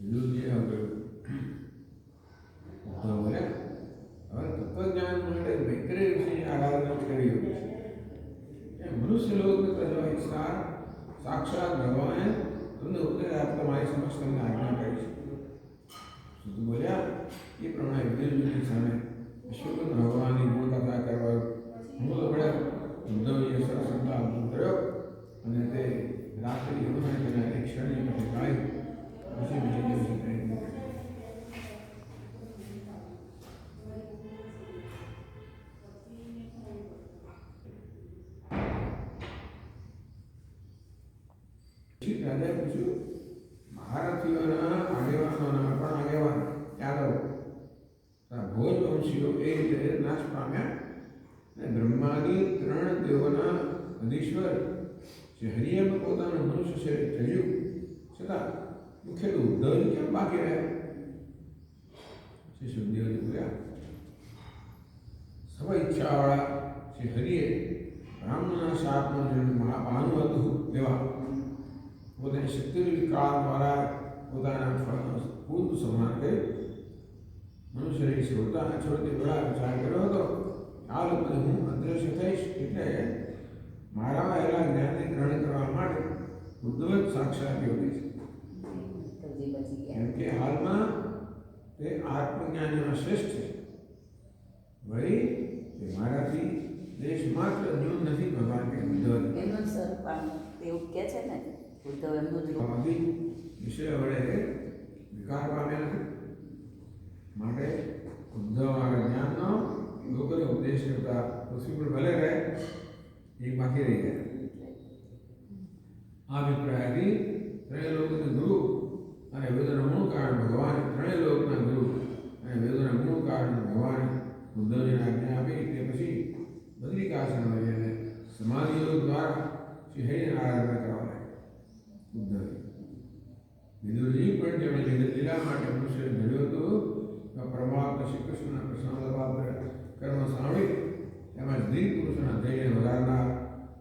વિદુરજીએ હવે તત્વજ્ઞાન માટે મૈત્રેય ઋષિની આરાધના કરી છે. મનુષ્ય લોક તજવા ઈચ્છા સાક્ષાત ભગવાને તમને ઉપદેશ આપતા મારી સમક્ષ તમને આજ્ઞા કરી છે. શુદ્ધ બોલ્યા એ પ્રમાણે વિદુરજીની સામે વિશ્વકર્મ ભગવાનની ગુણકથા કરવા મૂળ પડ્યા. ઉદ્ધવજીએ સરસ સંકલ્પ કર્યો અને તે રાત્રિ યમુના કિનારે એક ક્ષણની પાસે ગાય પછી બીજે દિવસે ટ્રેન રાજાએ પૂછ્યું મહારથીઓના આગેવાનોના પણ આગેવાન યાદવ ભોજ વંશીઓ એ રીતે નાશ પામ્યા અને બ્રહ્માદી 3 દેવોના અધીશ્વર જે હરિએ પોતાનું મનુષ્ય શરીર થયું છતાં મુખ્ય ઉદ્ધવ કેમ બાકી રહ્યા? શ્રી સુખદેવજી બોલ્યા સર્વ ઈચ્છાવાળા શ્રી હરિએ બ્રાહ્મણના શાપનો જન્મ ભાનુવતું દેવા પોતાની શક્તિ કાળ દ્વારા પોતાના ફળનો પૂર્ણ સન્માન કર્યું. મનુષ્યની છોડતા છોડતી બળા વિચાર કર્યો હતો આ લોકો હું અદ્રશ્ય થઈશ એટલે મારામાં એલા જ્ઞાનને ગ્રહણ કરવા માટે ઉદ્ધવ સાક્ષાત યોગી છે. કેમ કે હાલમાં તે આત્મજ્ઞાનીમાં શ્રેષ્ઠ છે. વળી તે મારાથી દેશ માત્ર ન્યૂન નથી ભગવાન કે ઉદ્ધવ એમનું સર પણ એવું કહે છે ને ઉદ્ધવ એમનું જ રૂપ વિષય વડે વિકાર પામ્યા નથી માટે ઉદ્ધવ જ્ઞાનનો લોકોને ઉપદેશ કરતા પૃથ્વી પર ભલે રહે એ બાકી રહી ગયા. આ અભિપ્રાયથી 3 લોકના ગુરુ અને વેદોના મૂળ કારણ ભગવાન 3 લોકના ગુરુ અને વેદોના મૂળ કારણ ભગવાન ઉદ્ધવજીને આજ્ઞા આપી. તે પછી બદ્રિકાશ્રમ અને સમાધિઓ દ્વારા શ્રી હરિની આરાધના કરવા લાગ્યા. ઉદ્ધવજી વિદુરજી પણ જેમણે જગત લીલા માટે મનુષ્ય ધર્યું હતું પરમાત્મા શ્રી કૃષ્ણના પ્રસન્ન કર્મ સાંભળી તેમજ ધીર પુરુષોના ધૈર્ય વધારનાર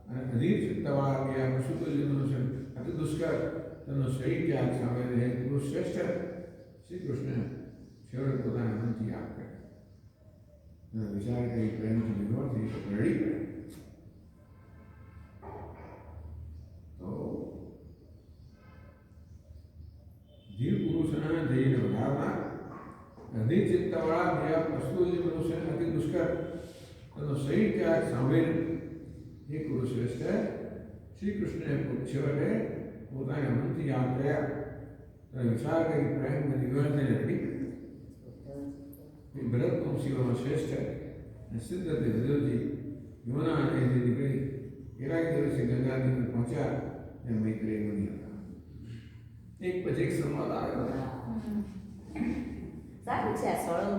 અને અધીર ચિત્તવાળા ગયા પશુતુલ્ય મનુષ્ય અતિ દુષ્કર તેમનો શરીર ત્યાગ સામે રહે પુરુષ શ્રેષ્ઠ શ્રી કૃષ્ણ છેવટે પોતાના મનથી યાદ કરે વિચાર કરી પ્રેમથી વિનોદથી રડી પડે. તો ધીર પુરુષના ધૈર્યને વધારનાર અધિર ચિત્તવાળા ગયા પશુતુલ્ય મનુષ્ય અતિ દુષ્કર તેનો શરીર ત્યાગ સાંભળીને એ પુરુષ શ્રેષ્ઠ શ્રી કૃષ્ણને છેવટે પોતાના મનથી યાદ કર્યા તો વિચાર કરી પ્રેમ નિવર્તને રડી એ ભરત વંશીઓમાં શ્રેષ્ઠ અને સિદ્ધ તે વિદુરજી યમુના નદીથી નીકળી કેટલાક દિવસે ગંગા નદી પહોંચ્યા અને મૈત્રેય મુનિ હતા. એક પછી એક સંવાદ આવ્યો. સારું છે આ સળંગ